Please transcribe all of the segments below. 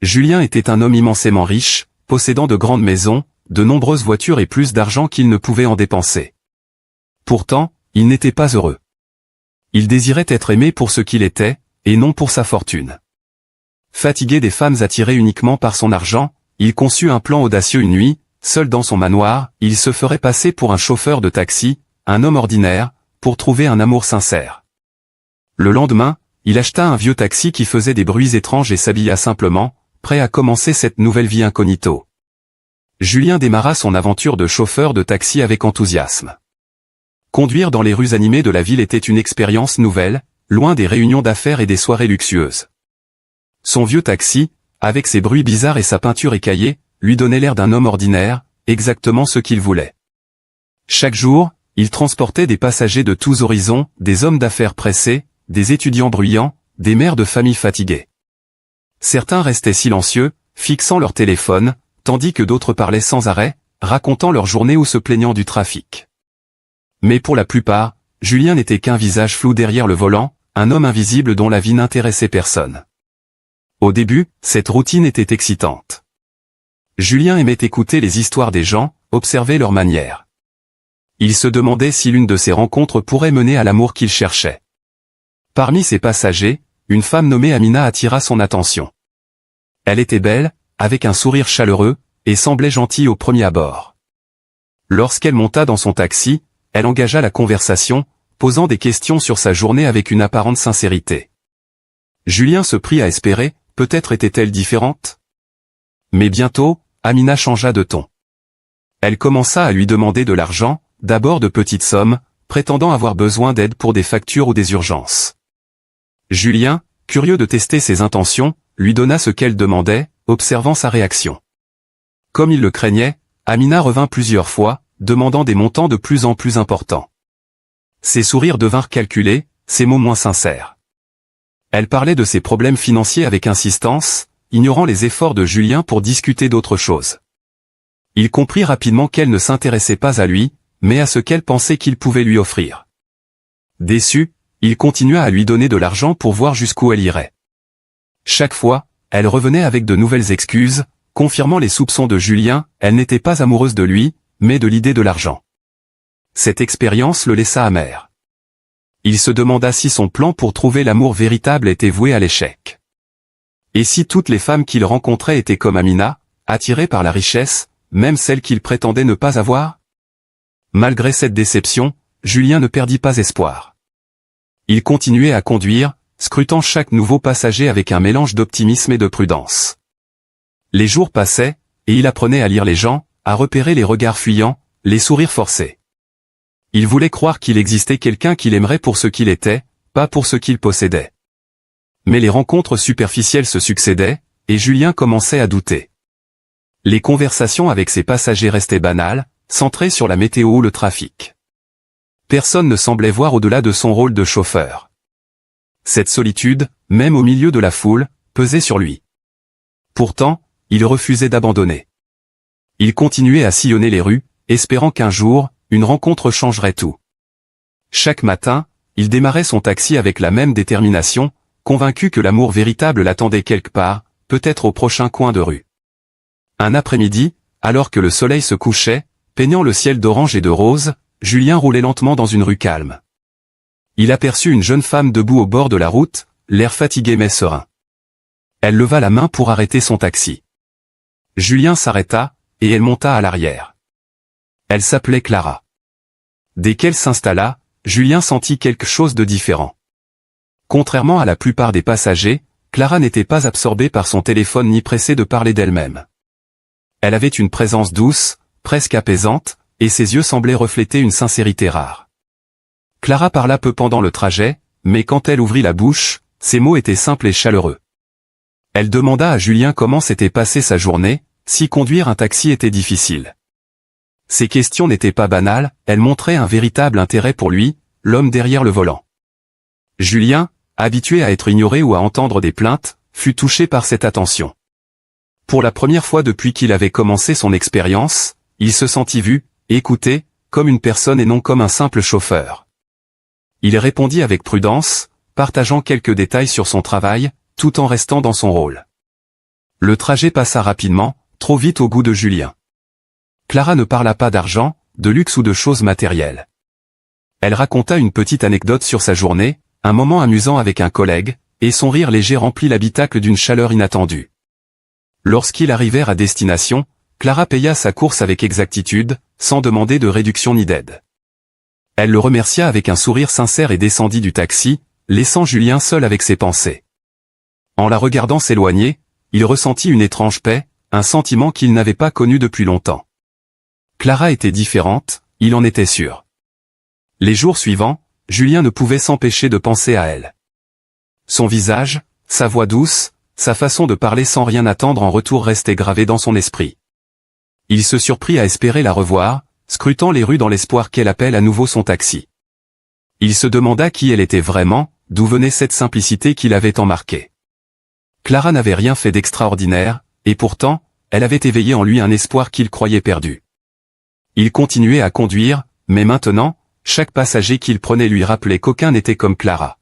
Julien était un homme immensément riche, possédant de grandes maisons, de nombreuses voitures et plus d'argent qu'il ne pouvait en dépenser. Pourtant, il n'était pas heureux. Il désirait être aimé pour ce qu'il était, et non pour sa fortune. Fatigué des femmes attirées uniquement par son argent, il conçut un plan audacieux une nuit, seul dans son manoir, il se ferait passer pour un chauffeur de taxi, un homme ordinaire, pour trouver un amour sincère. Le lendemain, il acheta un vieux taxi qui faisait des bruits étranges et s'habilla simplement, prêt à commencer cette nouvelle vie incognito. Julien démarra son aventure de chauffeur de taxi avec enthousiasme. Conduire dans les rues animées de la ville était une expérience nouvelle, loin des réunions d'affaires et des soirées luxueuses. Son vieux taxi, avec ses bruits bizarres et sa peinture écaillée, lui donnait l'air d'un homme ordinaire, exactement ce qu'il voulait. Chaque jour, il transportait des passagers de tous horizons, des hommes d'affaires pressés, des étudiants bruyants, des mères de famille fatiguées. Certains restaient silencieux, fixant leur téléphone, tandis que d'autres parlaient sans arrêt, racontant leur journée ou se plaignant du trafic. Mais pour la plupart, Julien n'était qu'un visage flou derrière le volant, un homme invisible dont la vie n'intéressait personne. Au début, cette routine était excitante. Julien aimait écouter les histoires des gens, observer leurs manières. Il se demandait si l'une de ces rencontres pourrait mener à l'amour qu'il cherchait. Parmi ses passagers, une femme nommée Amina attira son attention. Elle était belle, avec un sourire chaleureux, et semblait gentille au premier abord. Lorsqu'elle monta dans son taxi, elle engagea la conversation, posant des questions sur sa journée avec une apparente sincérité. Julien se prit à espérer, peut-être était-elle différente? Mais bientôt, Amina changea de ton. Elle commença à lui demander de l'argent, d'abord de petites sommes, prétendant avoir besoin d'aide pour des factures ou des urgences. Julien, curieux de tester ses intentions, lui donna ce qu'elle demandait, observant sa réaction. Comme il le craignait, Amina revint plusieurs fois, demandant des montants de plus en plus importants. Ses sourires devinrent calculés, ses mots moins sincères. Elle parlait de ses problèmes financiers avec insistance, ignorant les efforts de Julien pour discuter d'autre chose. Il comprit rapidement qu'elle ne s'intéressait pas à lui, mais à ce qu'elle pensait qu'il pouvait lui offrir. Déçu, il continua à lui donner de l'argent pour voir jusqu'où elle irait. Chaque fois, elle revenait avec de nouvelles excuses, confirmant les soupçons de Julien, elle n'était pas amoureuse de lui, mais de l'idée de l'argent. Cette expérience le laissa amer. Il se demanda si son plan pour trouver l'amour véritable était voué à l'échec. Et si toutes les femmes qu'il rencontrait étaient comme Amina, attirées par la richesse, même celles qu'il prétendait ne pas avoir? Malgré cette déception, Julien ne perdit pas espoir. Il continuait à conduire, scrutant chaque nouveau passager avec un mélange d'optimisme et de prudence. Les jours passaient, et il apprenait à lire les gens, à repérer les regards fuyants, les sourires forcés. Il voulait croire qu'il existait quelqu'un qu'il aimerait pour ce qu'il était, pas pour ce qu'il possédait. Mais les rencontres superficielles se succédaient, et Julien commençait à douter. Les conversations avec ses passagers restaient banales, centrées sur la météo ou le trafic. Personne ne semblait voir au-delà de son rôle de chauffeur. Cette solitude, même au milieu de la foule, pesait sur lui. Pourtant, il refusait d'abandonner. Il continuait à sillonner les rues, espérant qu'un jour, une rencontre changerait tout. Chaque matin, il démarrait son taxi avec la même détermination, convaincu que l'amour véritable l'attendait quelque part, peut-être au prochain coin de rue. Un après-midi, alors que le soleil se couchait, peignant le ciel d'orange et de rose, Julien roulait lentement dans une rue calme. Il aperçut une jeune femme debout au bord de la route, l'air fatigué mais serein. Elle leva la main pour arrêter son taxi. Julien s'arrêta, et elle monta à l'arrière. Elle s'appelait Clara. Dès qu'elle s'installa, Julien sentit quelque chose de différent. Contrairement à la plupart des passagers, Clara n'était pas absorbée par son téléphone ni pressée de parler d'elle-même. Elle avait une présence douce, presque apaisante, et ses yeux semblaient refléter une sincérité rare. Clara parla peu pendant le trajet, mais quand elle ouvrit la bouche, ses mots étaient simples et chaleureux. Elle demanda à Julien comment s'était passée sa journée, si conduire un taxi était difficile. Ces questions n'étaient pas banales, elles montraient un véritable intérêt pour lui, l'homme derrière le volant. Julien, habitué à être ignoré ou à entendre des plaintes, fut touché par cette attention. Pour la première fois depuis qu'il avait commencé son expérience, il se sentit vu, écouté, comme une personne et non comme un simple chauffeur. Il répondit avec prudence, partageant quelques détails sur son travail, tout en restant dans son rôle. Le trajet passa rapidement, trop vite au goût de Julien. Clara ne parla pas d'argent, de luxe ou de choses matérielles. Elle raconta une petite anecdote sur sa journée, un moment amusant avec un collègue, et son rire léger remplit l'habitacle d'une chaleur inattendue. Lorsqu'ils arrivèrent à destination, Clara paya sa course avec exactitude, sans demander de réduction ni d'aide. Elle le remercia avec un sourire sincère et descendit du taxi, laissant Julien seul avec ses pensées. En la regardant s'éloigner, il ressentit une étrange paix, un sentiment qu'il n'avait pas connu depuis longtemps. Clara était différente, il en était sûr. Les jours suivants, Julien ne pouvait s'empêcher de penser à elle. Son visage, sa voix douce, sa façon de parler sans rien attendre en retour restaient gravés dans son esprit. Il se surprit à espérer la revoir, scrutant les rues dans l'espoir qu'elle appelle à nouveau son taxi. Il se demanda qui elle était vraiment, d'où venait cette simplicité qui l'avait tant marqué. Clara n'avait rien fait d'extraordinaire, et pourtant, elle avait éveillé en lui un espoir qu'il croyait perdu. Il continuait à conduire, mais maintenant, chaque passager qu'il prenait lui rappelait qu'aucun n'était comme Clara.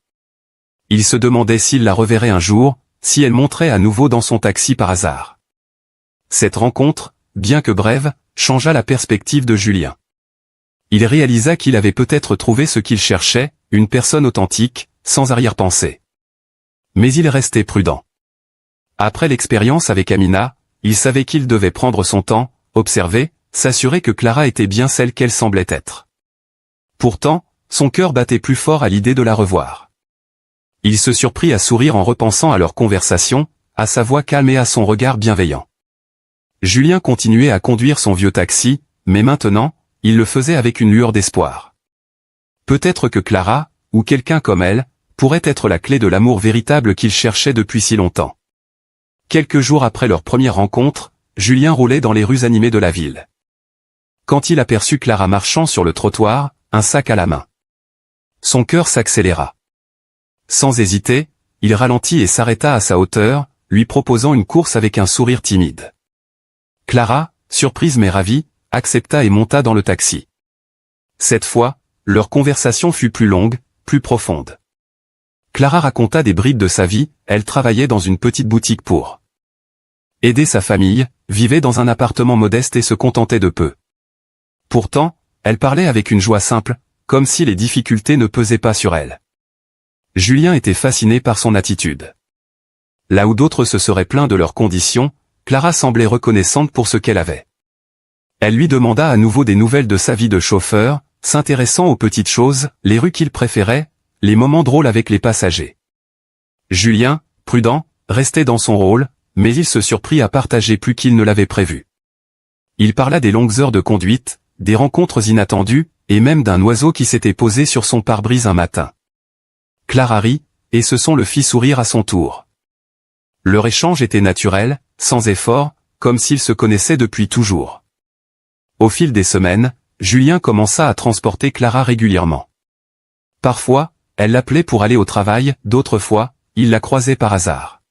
Il se demandait s'il la reverrait un jour, si elle monterait à nouveau dans son taxi par hasard. Cette rencontre, bien que brève, changea la perspective de Julien. Il réalisa qu'il avait peut-être trouvé ce qu'il cherchait, une personne authentique, sans arrière-pensée. Mais il restait prudent. Après l'expérience avec Amina, il savait qu'il devait prendre son temps, observer, s'assurer que Clara était bien celle qu'elle semblait être. Pourtant, son cœur battait plus fort à l'idée de la revoir. Il se surprit à sourire en repensant à leur conversation, à sa voix calme et à son regard bienveillant. Julien continuait à conduire son vieux taxi, mais maintenant, il le faisait avec une lueur d'espoir. Peut-être que Clara, ou quelqu'un comme elle, pourrait être la clé de l'amour véritable qu'il cherchait depuis si longtemps. Quelques jours après leur première rencontre, Julien roulait dans les rues animées de la ville. Quand il aperçut Clara marchant sur le trottoir, un sac à la main. Son cœur s'accéléra. Sans hésiter, il ralentit et s'arrêta à sa hauteur, lui proposant une course avec un sourire timide. Clara, surprise mais ravie, accepta et monta dans le taxi. Cette fois, leur conversation fut plus longue, plus profonde. Clara raconta des bribes de sa vie, elle travaillait dans une petite boutique pour aider sa famille, vivait dans un appartement modeste et se contentait de peu. Pourtant, elle parlait avec une joie simple, comme si les difficultés ne pesaient pas sur elle. Julien était fasciné par son attitude. Là où d'autres se seraient plaints de leurs conditions, Clara semblait reconnaissante pour ce qu'elle avait. Elle lui demanda à nouveau des nouvelles de sa vie de chauffeur, s'intéressant aux petites choses, les rues qu'il préférait, les moments drôles avec les passagers. Julien, prudent, restait dans son rôle, mais il se surprit à partager plus qu'il ne l'avait prévu. Il parla des longues heures de conduite, des rencontres inattendues, et même d'un oiseau qui s'était posé sur son pare-brise un matin. Clara rit, et se le fit sourire à son tour. Leur échange était naturel, sans effort, comme s'ils se connaissaient depuis toujours. Au fil des semaines, Julien commença à transporter Clara régulièrement. Parfois, elle l'appelait pour aller au travail, d'autres fois, il la croisait par hasard.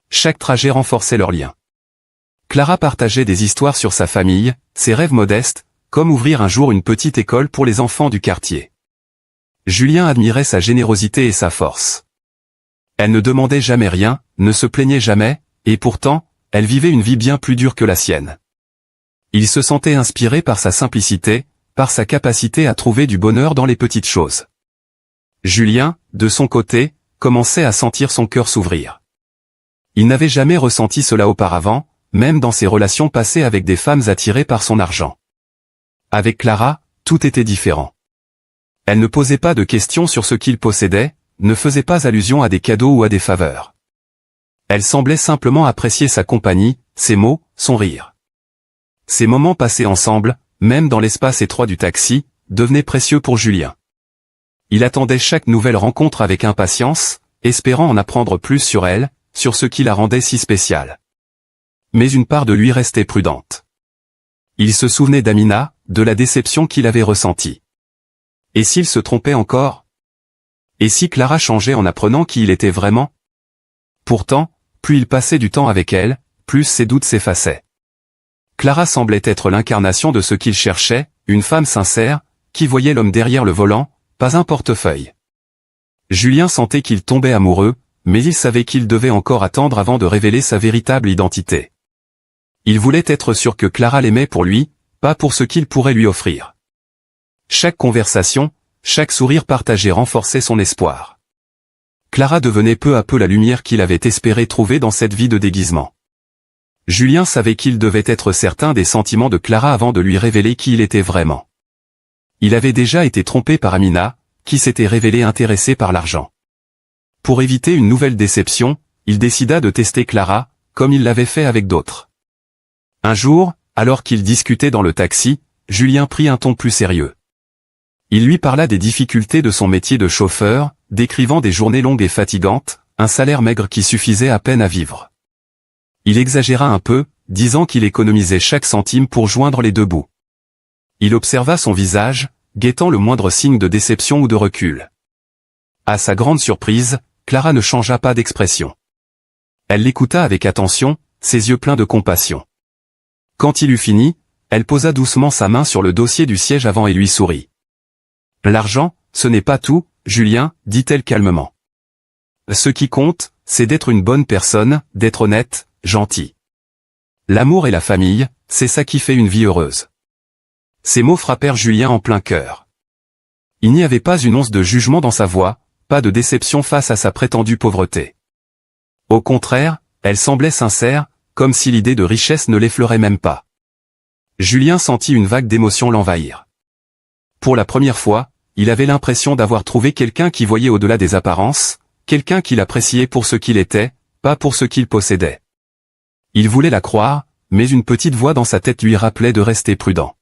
Chaque trajet renforçait leur lien. Clara partageait des histoires sur sa famille, ses rêves modestes, comme ouvrir un jour une petite école pour les enfants du quartier. Julien admirait sa générosité et sa force. Elle ne demandait jamais rien, ne se plaignait jamais, et pourtant, elle vivait une vie bien plus dure que la sienne. Il se sentait inspiré par sa simplicité, par sa capacité à trouver du bonheur dans les petites choses. Julien, de son côté, commençait à sentir son cœur s'ouvrir. Il n'avait jamais ressenti cela auparavant, même dans ses relations passées avec des femmes attirées par son argent. Avec Clara, tout était différent. Elle ne posait pas de questions sur ce qu'il possédait, ne faisait pas allusion à des cadeaux ou à des faveurs. Elle semblait simplement apprécier sa compagnie, ses mots, son rire. Ces moments passés ensemble, même dans l'espace étroit du taxi, devenaient précieux pour Julien. Il attendait chaque nouvelle rencontre avec impatience, espérant en apprendre plus sur elle, sur ce qui la rendait si spéciale. Mais une part de lui restait prudente. Il se souvenait d'Amina, de la déception qu'il avait ressentie. Et s'il se trompait encore? Et si Clara changeait en apprenant qui il était vraiment? Pourtant, plus il passait du temps avec elle, plus ses doutes s'effaçaient. Clara semblait être l'incarnation de ce qu'il cherchait, une femme sincère, qui voyait l'homme derrière le volant, pas un portefeuille. Julien sentait qu'il tombait amoureux, mais il savait qu'il devait encore attendre avant de révéler sa véritable identité. Il voulait être sûr que Clara l'aimait pour lui, pas pour ce qu'il pourrait lui offrir. Chaque conversation, chaque sourire partagé renforçait son espoir. Clara devenait peu à peu la lumière qu'il avait espéré trouver dans cette vie de déguisement. Julien savait qu'il devait être certain des sentiments de Clara avant de lui révéler qui il était vraiment. Il avait déjà été trompé par Amina, qui s'était révélée intéressée par l'argent. Pour éviter une nouvelle déception, il décida de tester Clara, comme il l'avait fait avec d'autres. Un jour, alors qu'ils discutaient dans le taxi, Julien prit un ton plus sérieux. Il lui parla des difficultés de son métier de chauffeur, décrivant des journées longues et fatigantes, un salaire maigre qui suffisait à peine à vivre. Il exagéra un peu, disant qu'il économisait chaque centime pour joindre les deux bouts. Il observa son visage, guettant le moindre signe de déception ou de recul. À sa grande surprise, Clara ne changea pas d'expression. Elle l'écouta avec attention, ses yeux pleins de compassion. Quand il eut fini, elle posa doucement sa main sur le dossier du siège avant et lui sourit. « L'argent, ce n'est pas tout, Julien, dit-elle calmement. Ce qui compte, c'est d'être une bonne personne, d'être honnête, gentil. L'amour et la famille, c'est ça qui fait une vie heureuse. » Ces mots frappèrent Julien en plein cœur. Il n'y avait pas une once de jugement dans sa voix, pas de déception face à sa prétendue pauvreté. Au contraire, elle semblait sincère, comme si l'idée de richesse ne l'effleurait même pas. Julien sentit une vague d'émotion l'envahir. Pour la première fois, il avait l'impression d'avoir trouvé quelqu'un qui voyait au-delà des apparences, quelqu'un qu'il appréciait pour ce qu'il était, pas pour ce qu'il possédait. Il voulait la croire, mais une petite voix dans sa tête lui rappelait de rester prudent.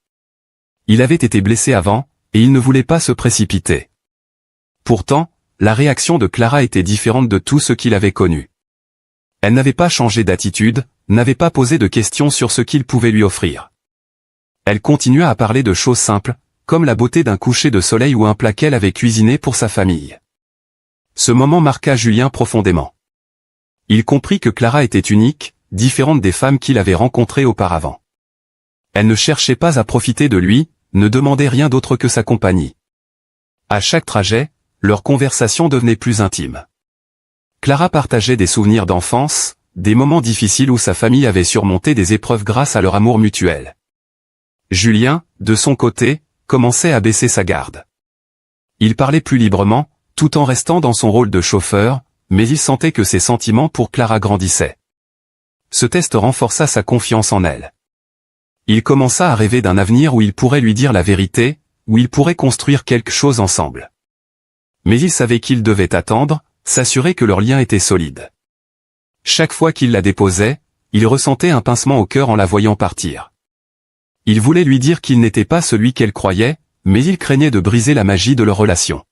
Il avait été blessé avant, et il ne voulait pas se précipiter. Pourtant, la réaction de Clara était différente de tout ce qu'il avait connu. Elle n'avait pas changé d'attitude, n'avait pas posé de questions sur ce qu'il pouvait lui offrir. Elle continua à parler de choses simples, comme la beauté d'un coucher de soleil ou un plat qu'elle avait cuisiné pour sa famille. Ce moment marqua Julien profondément. Il comprit que Clara était unique, différente des femmes qu'il avait rencontrées auparavant. Elle ne cherchait pas à profiter de lui, ne demandait rien d'autre que sa compagnie. À chaque trajet, leur conversation devenait plus intime. Clara partageait des souvenirs d'enfance, des moments difficiles où sa famille avait surmonté des épreuves grâce à leur amour mutuel. Julien, de son côté, commençait à baisser sa garde. Il parlait plus librement, tout en restant dans son rôle de chauffeur, mais il sentait que ses sentiments pour Clara grandissaient. Ce test renforça sa confiance en elle. Il commença à rêver d'un avenir où il pourrait lui dire la vérité, où ils pourraient construire quelque chose ensemble. Mais il savait qu'il devait attendre, s'assurer que leur lien était solide. Chaque fois qu'il la déposait, il ressentait un pincement au cœur en la voyant partir. Il voulait lui dire qu'il n'était pas celui qu'elle croyait, mais il craignait de briser la magie de leur relation.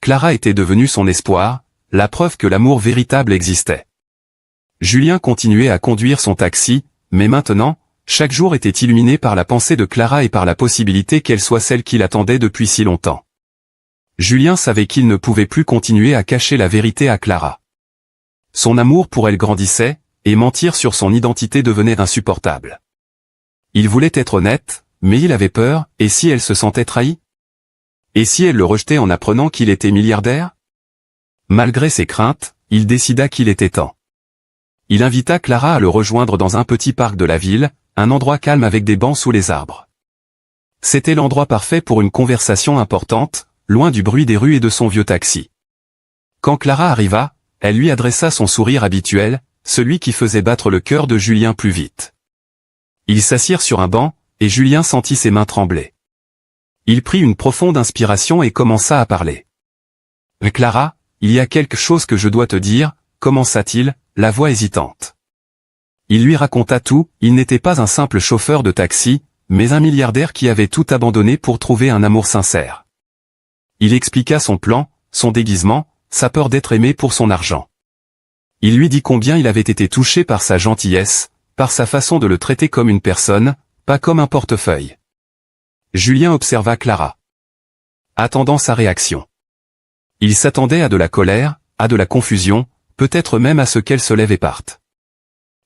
Clara était devenue son espoir, la preuve que l'amour véritable existait. Julien continuait à conduire son taxi, mais maintenant, chaque jour était illuminé par la pensée de Clara et par la possibilité qu'elle soit celle qu'il attendait depuis si longtemps. Julien savait qu'il ne pouvait plus continuer à cacher la vérité à Clara. Son amour pour elle grandissait, et mentir sur son identité devenait insupportable. Il voulait être honnête, mais il avait peur, et si elle se sentait trahie? Et si elle le rejetait en apprenant qu'il était milliardaire? Malgré ses craintes, il décida qu'il était temps. Il invita Clara à le rejoindre dans un petit parc de la ville, un endroit calme avec des bancs sous les arbres. C'était l'endroit parfait pour une conversation importante, loin du bruit des rues et de son vieux taxi. Quand Clara arriva, elle lui adressa son sourire habituel, celui qui faisait battre le cœur de Julien plus vite. Ils s'assirent sur un banc, et Julien sentit ses mains trembler. Il prit une profonde inspiration et commença à parler. « Clara, il y a quelque chose que je dois te dire », commença-t-il, la voix hésitante. Il lui raconta tout, il n'était pas un simple chauffeur de taxi, mais un milliardaire qui avait tout abandonné pour trouver un amour sincère. Il expliqua son plan, son déguisement, sa peur d'être aimé pour son argent. Il lui dit combien il avait été touché par sa gentillesse, par sa façon de le traiter comme une personne, pas comme un portefeuille. Julien observa Clara, attendant sa réaction. Il s'attendait à de la colère, à de la confusion, peut-être même à ce qu'elle se lève et parte.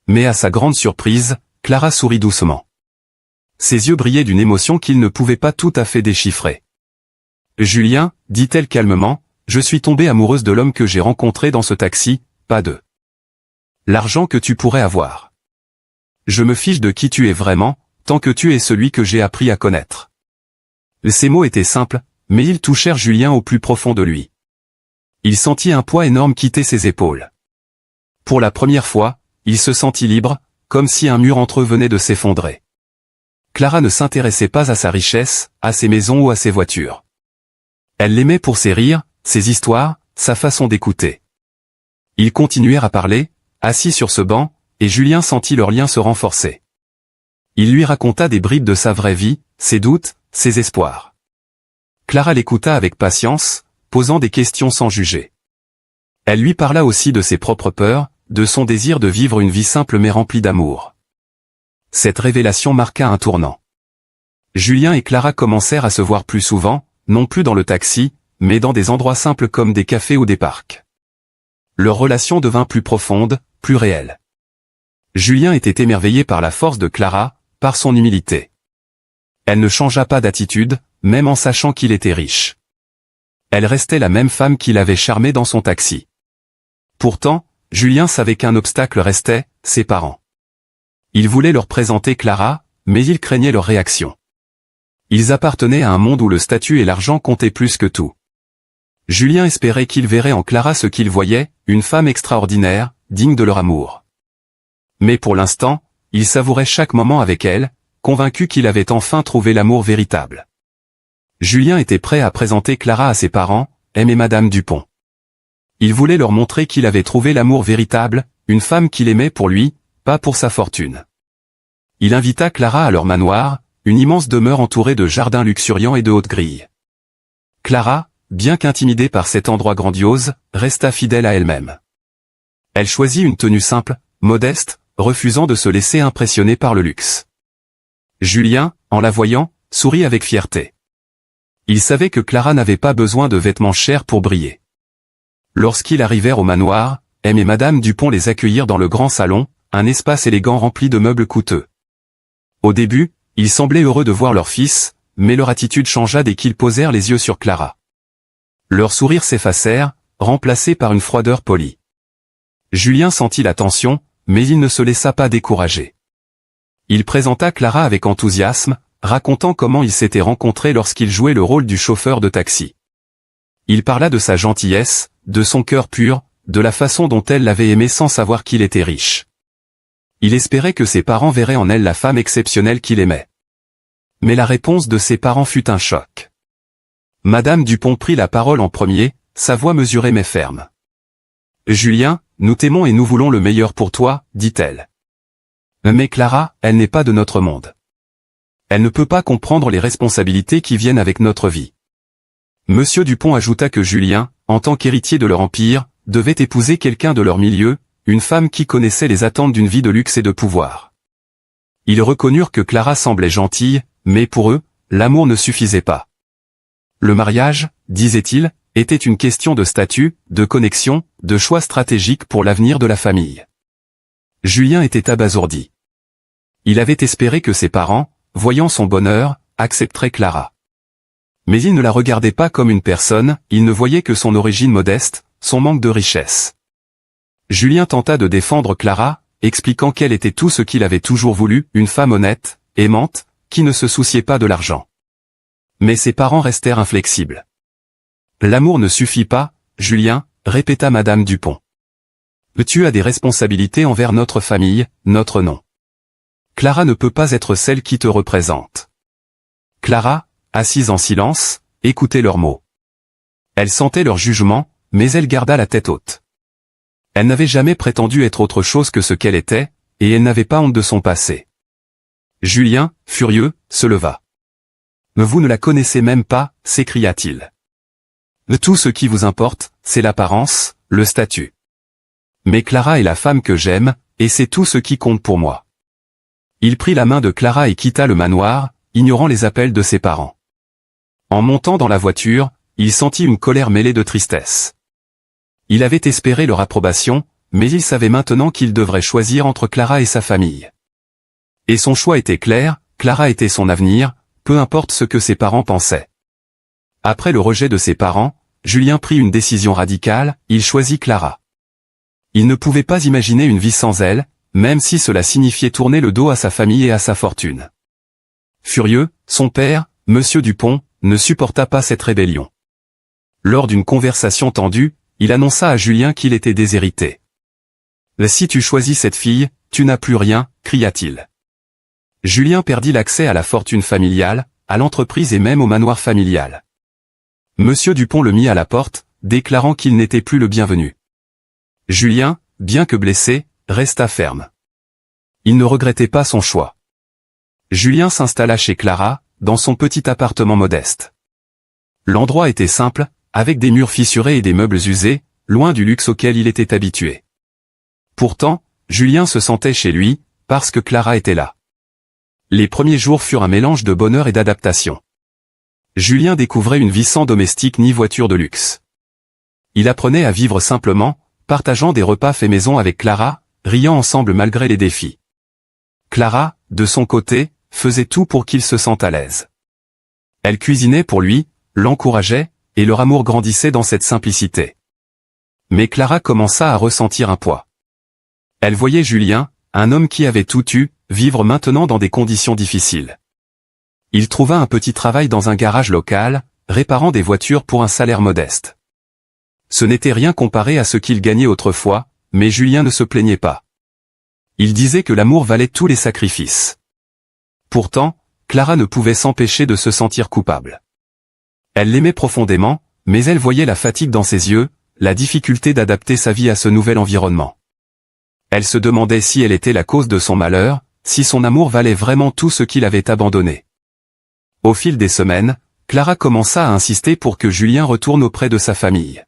Mais à sa grande surprise, Clara sourit doucement. Ses yeux brillaient d'une émotion qu'il ne pouvait pas tout à fait déchiffrer. « Julien, dit-elle calmement, je suis tombée amoureuse de l'homme que j'ai rencontré dans ce taxi, pas de l'argent que tu pourrais avoir. Je me fiche de qui tu es vraiment, tant que tu es celui que j'ai appris à connaître. » Ces mots étaient simples, mais ils touchèrent Julien au plus profond de lui. Il sentit un poids énorme quitter ses épaules. Pour la première fois, il se sentit libre, comme si un mur entre eux venait de s'effondrer. Clara ne s'intéressait pas à sa richesse, à ses maisons ou à ses voitures. Elle l'aimait pour ses rires, ses histoires, sa façon d'écouter. Ils continuèrent à parler, assis sur ce banc, et Julien sentit leur lien se renforcer. Il lui raconta des bribes de sa vraie vie, ses doutes, ses espoirs. Clara l'écouta avec patience, posant des questions sans juger. Elle lui parla aussi de ses propres peurs, de son désir de vivre une vie simple mais remplie d'amour. Cette révélation marqua un tournant. Julien et Clara commencèrent à se voir plus souvent, non plus dans le taxi, mais dans des endroits simples comme des cafés ou des parcs. Leur relation devint plus profonde, plus réelle. Julien était émerveillé par la force de Clara, par son humilité. Elle ne changea pas d'attitude, même en sachant qu'il était riche. Elle restait la même femme qui l'avait charmé dans son taxi. Pourtant, Julien savait qu'un obstacle restait, ses parents. Il voulait leur présenter Clara, mais il craignait leur réaction. Ils appartenaient à un monde où le statut et l'argent comptaient plus que tout. Julien espérait qu'ils verraient en Clara ce qu'ils voyaient, une femme extraordinaire, digne de leur amour. Mais pour l'instant, il savourait chaque moment avec elle, convaincu qu'il avait enfin trouvé l'amour véritable. Julien était prêt à présenter Clara à ses parents, aimait Madame Dupont. Il voulait leur montrer qu'il avait trouvé l'amour véritable, une femme qu'il aimait pour lui, pas pour sa fortune. Il invita Clara à leur manoir, une immense demeure entourée de jardins luxuriants et de hautes grilles. Clara, bien qu'intimidée par cet endroit grandiose, resta fidèle à elle-même. Elle choisit une tenue simple, modeste, refusant de se laisser impressionner par le luxe. Julien, en la voyant, sourit avec fierté. Il savait que Clara n'avait pas besoin de vêtements chers pour briller. Lorsqu'ils arrivèrent au manoir, M et Madame Dupont les accueillirent dans le grand salon, un espace élégant rempli de meubles coûteux. Au début, ils semblaient heureux de voir leur fils, mais leur attitude changea dès qu'ils posèrent les yeux sur Clara. Leurs sourires s'effacèrent, remplacés par une froideur polie. Julien sentit la tension, mais il ne se laissa pas décourager. Il présenta Clara avec enthousiasme, racontant comment ils s'étaient rencontrés lorsqu'il jouait le rôle du chauffeur de taxi. Il parla de sa gentillesse, de son cœur pur, de la façon dont elle l'avait aimé sans savoir qu'il était riche. Il espérait que ses parents verraient en elle la femme exceptionnelle qu'il aimait. Mais la réponse de ses parents fut un choc. Madame Dupont prit la parole en premier, sa voix mesurée mais ferme. « Julien, nous t'aimons et nous voulons le meilleur pour toi, dit-elle. Mais Clara, elle n'est pas de notre monde. Elle ne peut pas comprendre les responsabilités qui viennent avec notre vie. » Monsieur Dupont ajouta que Julien, en tant qu'héritier de leur empire, devait épouser quelqu'un de leur milieu, une femme qui connaissait les attentes d'une vie de luxe et de pouvoir. Ils reconnurent que Clara semblait gentille, mais pour eux, l'amour ne suffisait pas. Le mariage, disait-il, était une question de statut, de connexion, de choix stratégique pour l'avenir de la famille. Julien était abasourdi. Il avait espéré que ses parents, voyant son bonheur, accepteraient Clara. Mais il ne la regardait pas comme une personne, il ne voyait que son origine modeste, son manque de richesse. Julien tenta de défendre Clara, expliquant qu'elle était tout ce qu'il avait toujours voulu, une femme honnête, aimante, qui ne se souciait pas de l'argent. Mais ses parents restèrent inflexibles. L'amour ne suffit pas, Julien, répéta Madame Dupont. Tu as des responsabilités envers notre famille, notre nom. Clara ne peut pas être celle qui te représente. Clara, assise en silence, écoutait leurs mots. Elle sentait leur jugement, mais elle garda la tête haute. Elle n'avait jamais prétendu être autre chose que ce qu'elle était, et elle n'avait pas honte de son passé. Julien, furieux, se leva. « Vous ne la connaissez même pas, s'écria-t-il. Tout ce qui vous importe, c'est l'apparence, le statut. Mais Clara est la femme que j'aime, et c'est tout ce qui compte pour moi. » Il prit la main de Clara et quitta le manoir, ignorant les appels de ses parents. En montant dans la voiture, il sentit une colère mêlée de tristesse. Il avait espéré leur approbation, mais il savait maintenant qu'il devrait choisir entre Clara et sa famille. Et son choix était clair, Clara était son avenir, peu importe ce que ses parents pensaient. Après le rejet de ses parents, Julien prit une décision radicale, il choisit Clara. Il ne pouvait pas imaginer une vie sans elle, même si cela signifiait tourner le dos à sa famille et à sa fortune. Furieux, son père, Monsieur Dupont, ne supporta pas cette rébellion. Lors d'une conversation tendue, il annonça à Julien qu'il était déshérité. « Si tu choisis cette fille, tu n'as plus rien », cria-t-il. Julien perdit l'accès à la fortune familiale, à l'entreprise et même au manoir familial. Monsieur Dupont le mit à la porte, déclarant qu'il n'était plus le bienvenu. Julien, bien que blessé, resta ferme. Il ne regrettait pas son choix. Julien s'installa chez Clara, dans son petit appartement modeste. L'endroit était simple, avec des murs fissurés et des meubles usés, loin du luxe auquel il était habitué. Pourtant, Julien se sentait chez lui, parce que Clara était là. Les premiers jours furent un mélange de bonheur et d'adaptation. Julien découvrait une vie sans domestique ni voiture de luxe. Il apprenait à vivre simplement, partageant des repas faits maison avec Clara, riant ensemble malgré les défis. Clara, de son côté, faisait tout pour qu'il se sente à l'aise. Elle cuisinait pour lui, l'encourageait, et leur amour grandissait dans cette simplicité. Mais Clara commença à ressentir un poids. Elle voyait Julien, un homme qui avait tout eu, vivre maintenant dans des conditions difficiles. Il trouva un petit travail dans un garage local, réparant des voitures pour un salaire modeste. Ce n'était rien comparé à ce qu'il gagnait autrefois, mais Julien ne se plaignait pas. Il disait que l'amour valait tous les sacrifices. Pourtant, Clara ne pouvait s'empêcher de se sentir coupable. Elle l'aimait profondément, mais elle voyait la fatigue dans ses yeux, la difficulté d'adapter sa vie à ce nouvel environnement. Elle se demandait si elle était la cause de son malheur, si son amour valait vraiment tout ce qu'il avait abandonné. Au fil des semaines, Clara commença à insister pour que Julien retourne auprès de sa famille.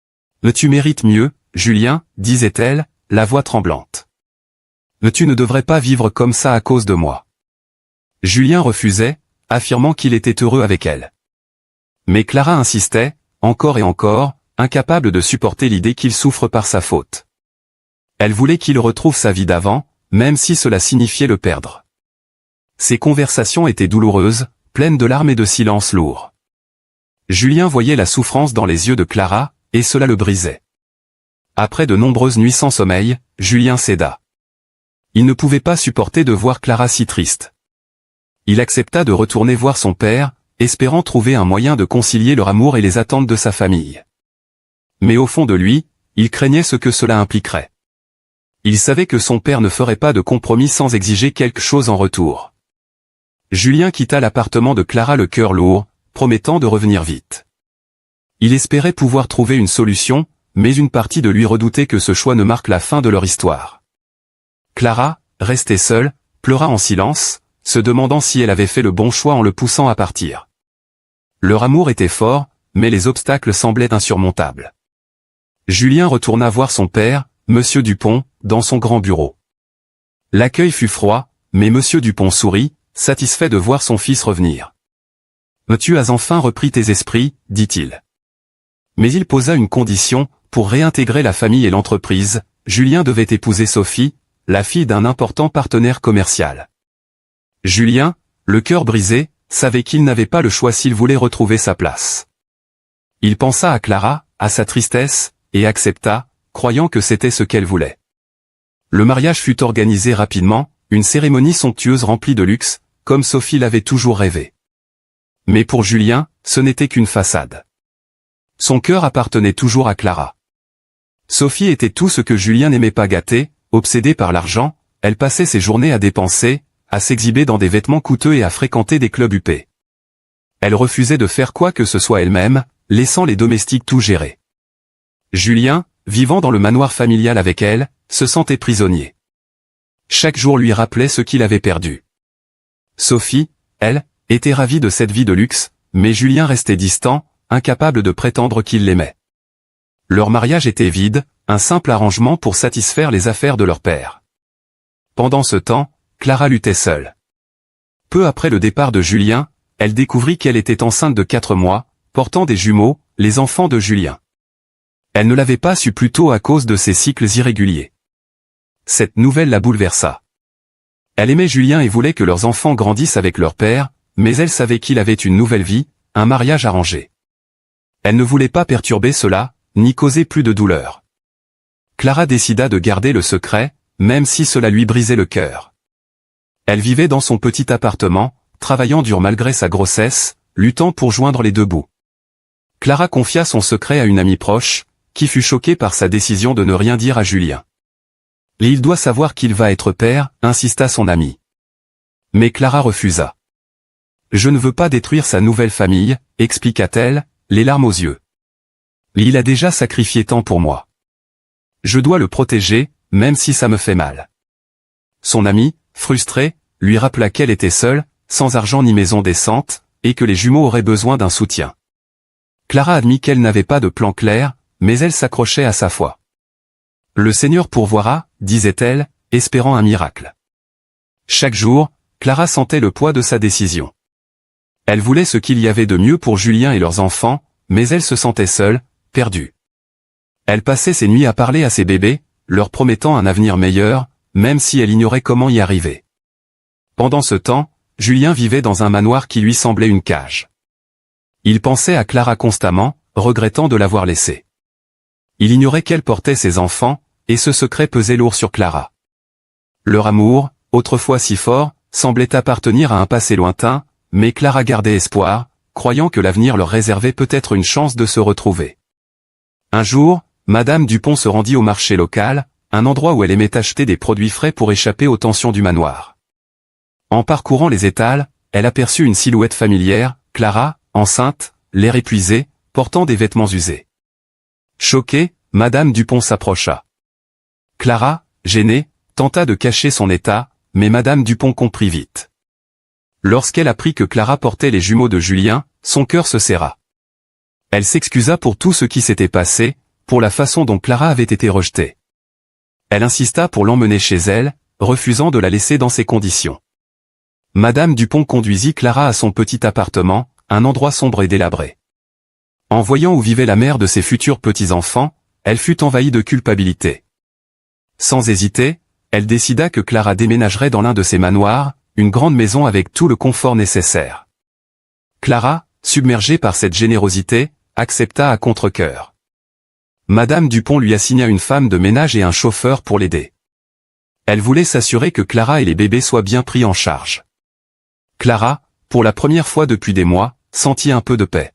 « Tu mérites mieux, Julien, disait-elle, la voix tremblante. Tu ne devrais pas vivre comme ça à cause de moi. » Julien refusait, affirmant qu'il était heureux avec elle. Mais Clara insistait, encore et encore, incapable de supporter l'idée qu'il souffre par sa faute. Elle voulait qu'il retrouve sa vie d'avant, même si cela signifiait le perdre. Ces conversations étaient douloureuses, pleines de larmes et de silence lourd. Julien voyait la souffrance dans les yeux de Clara, et cela le brisait. Après de nombreuses nuits sans sommeil, Julien céda. Il ne pouvait pas supporter de voir Clara si triste. Il accepta de retourner voir son père, espérant trouver un moyen de concilier leur amour et les attentes de sa famille. Mais au fond de lui, il craignait ce que cela impliquerait. Il savait que son père ne ferait pas de compromis sans exiger quelque chose en retour. Julien quitta l'appartement de Clara le cœur lourd, promettant de revenir vite. Il espérait pouvoir trouver une solution, mais une partie de lui redoutait que ce choix ne marque la fin de leur histoire. Clara, restée seule, pleura en silence, se demandant si elle avait fait le bon choix en le poussant à partir. Leur amour était fort, mais les obstacles semblaient insurmontables. Julien retourna voir son père, Monsieur Dupont, dans son grand bureau. L'accueil fut froid, mais Monsieur Dupont sourit, satisfait de voir son fils revenir. « Tu as enfin repris tes esprits, dit-il. » Mais il posa une condition, pour réintégrer la famille et l'entreprise, Julien devait épouser Sophie, la fille d'un important partenaire commercial. Julien, le cœur brisé, savait qu'il n'avait pas le choix s'il voulait retrouver sa place. Il pensa à Clara, à sa tristesse, et accepta, croyant que c'était ce qu'elle voulait. Le mariage fut organisé rapidement, une cérémonie somptueuse remplie de luxe, comme Sophie l'avait toujours rêvé. Mais pour Julien, ce n'était qu'une façade. Son cœur appartenait toujours à Clara. Sophie était tout ce que Julien n'aimait pas gâter, obsédée par l'argent, elle passait ses journées à dépenser, à s'exhiber dans des vêtements coûteux et à fréquenter des clubs huppés. Elle refusait de faire quoi que ce soit elle-même, laissant les domestiques tout gérer. Julien, vivant dans le manoir familial avec elle, se sentait prisonnier. Chaque jour lui rappelait ce qu'il avait perdu. Sophie, elle, était ravie de cette vie de luxe, mais Julien restait distant, incapable de prétendre qu'il l'aimait. Leur mariage était vide, un simple arrangement pour satisfaire les affaires de leur père. Pendant ce temps, Clara luttait seule. Peu après le départ de Julien, elle découvrit qu'elle était enceinte de 4 mois, portant des jumeaux, les enfants de Julien. Elle ne l'avait pas su plus tôt à cause de ses cycles irréguliers. Cette nouvelle la bouleversa. Elle aimait Julien et voulait que leurs enfants grandissent avec leur père, mais elle savait qu'il avait une nouvelle vie, un mariage arrangé. Elle ne voulait pas perturber cela, ni causer plus de douleur. Clara décida de garder le secret, même si cela lui brisait le cœur. Elle vivait dans son petit appartement, travaillant dur malgré sa grossesse, luttant pour joindre les deux bouts. Clara confia son secret à une amie proche, qui fut choquée par sa décision de ne rien dire à Julien. « Et il doit savoir qu'il va être père », insista son amie. Mais Clara refusa. « Je ne veux pas détruire sa nouvelle famille », expliqua-t-elle, les larmes aux yeux. « Il a déjà sacrifié tant pour moi. Je dois le protéger, même si ça me fait mal. » Son amie, frustrée, lui rappela qu'elle était seule, sans argent ni maison décente, et que les jumeaux auraient besoin d'un soutien. Clara admit qu'elle n'avait pas de plan clair, mais elle s'accrochait à sa foi. « Le Seigneur pourvoira », disait-elle, espérant un miracle. Chaque jour, Clara sentait le poids de sa décision. Elle voulait ce qu'il y avait de mieux pour Julien et leurs enfants, mais elle se sentait seule, perdue. Elle passait ses nuits à parler à ses bébés, leur promettant un avenir meilleur, même si elle ignorait comment y arriver. Pendant ce temps, Julien vivait dans un manoir qui lui semblait une cage. Il pensait à Clara constamment, regrettant de l'avoir laissée. Il ignorait qu'elle portait ses enfants, et ce secret pesait lourd sur Clara. Leur amour, autrefois si fort, semblait appartenir à un passé lointain, mais Clara gardait espoir, croyant que l'avenir leur réservait peut-être une chance de se retrouver. Un jour, Madame Dupont se rendit au marché local, un endroit où elle aimait acheter des produits frais pour échapper aux tensions du manoir. En parcourant les étals, elle aperçut une silhouette familière, Clara, enceinte, l'air épuisé, portant des vêtements usés. Choquée, Madame Dupont s'approcha. Clara, gênée, tenta de cacher son état, mais Madame Dupont comprit vite. Lorsqu'elle apprit que Clara portait les jumeaux de Julien, son cœur se serra. Elle s'excusa pour tout ce qui s'était passé, pour la façon dont Clara avait été rejetée. Elle insista pour l'emmener chez elle, refusant de la laisser dans ces conditions. Madame Dupont conduisit Clara à son petit appartement, un endroit sombre et délabré. En voyant où vivait la mère de ses futurs petits-enfants, elle fut envahie de culpabilité. Sans hésiter, elle décida que Clara déménagerait dans l'un de ses manoirs, une grande maison avec tout le confort nécessaire. Clara, submergée par cette générosité, accepta à contre-cœur. Madame Dupont lui assigna une femme de ménage et un chauffeur pour l'aider. Elle voulait s'assurer que Clara et les bébés soient bien pris en charge. Clara, pour la première fois depuis des mois, sentit un peu de paix.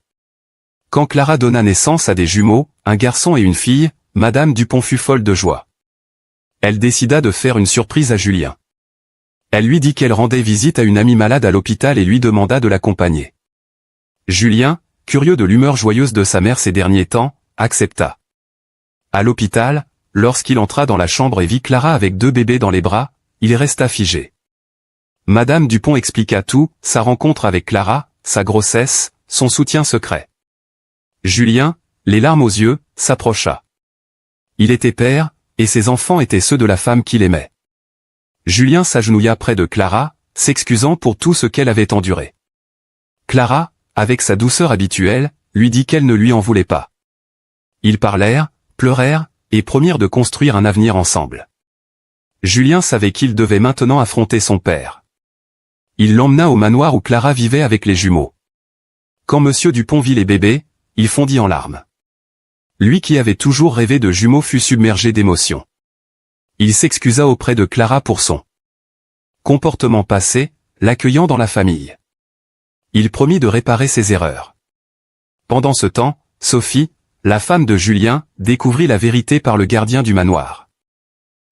Quand Clara donna naissance à des jumeaux, un garçon et une fille, Madame Dupont fut folle de joie. Elle décida de faire une surprise à Julien. Elle lui dit qu'elle rendait visite à une amie malade à l'hôpital et lui demanda de l'accompagner. Julien, curieux de l'humeur joyeuse de sa mère ces derniers temps, accepta. À l'hôpital, lorsqu'il entra dans la chambre et vit Clara avec 2 bébés dans les bras, il resta figé. Madame Dupont expliqua tout, sa rencontre avec Clara, sa grossesse, son soutien secret. Julien, les larmes aux yeux, s'approcha. Il était père, et ses enfants étaient ceux de la femme qu'il aimait. Julien s'agenouilla près de Clara, s'excusant pour tout ce qu'elle avait enduré. Clara, avec sa douceur habituelle, lui dit qu'elle ne lui en voulait pas. Ils parlèrent, pleurèrent, et promirent de construire un avenir ensemble. Julien savait qu'il devait maintenant affronter son père. Il l'emmena au manoir où Clara vivait avec les jumeaux. Quand Monsieur Dupont vit les bébés, il fondit en larmes. Lui qui avait toujours rêvé de jumeaux fut submergé d'émotion. Il s'excusa auprès de Clara pour son comportement passé, l'accueillant dans la famille. Il promit de réparer ses erreurs. Pendant ce temps, Sophie, la femme de Julien, découvrit la vérité par le gardien du manoir.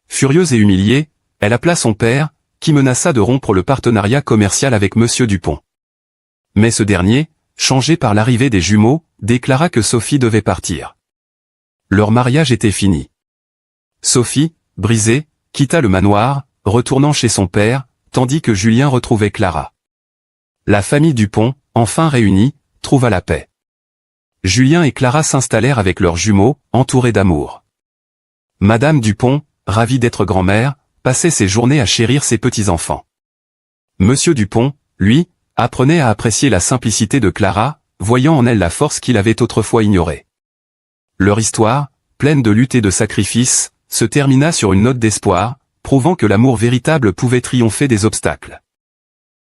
Furieuse et humiliée, elle appela son père, qui menaça de rompre le partenariat commercial avec Monsieur Dupont. Mais ce dernier, changé par l'arrivée des jumeaux, déclara que Sophie devait partir. Leur mariage était fini. Sophie, brisée, quitta le manoir, retournant chez son père, tandis que Julien retrouvait Clara. La famille Dupont, enfin réunie, trouva la paix. Julien et Clara s'installèrent avec leurs jumeaux, entourés d'amour. Madame Dupont, ravie d'être grand-mère, passait ses journées à chérir ses petits-enfants. Monsieur Dupont, lui, apprenait à apprécier la simplicité de Clara, voyant en elle la force qu'il avait autrefois ignorée. Leur histoire, pleine de luttes et de sacrifices, se termina sur une note d'espoir, prouvant que l'amour véritable pouvait triompher des obstacles.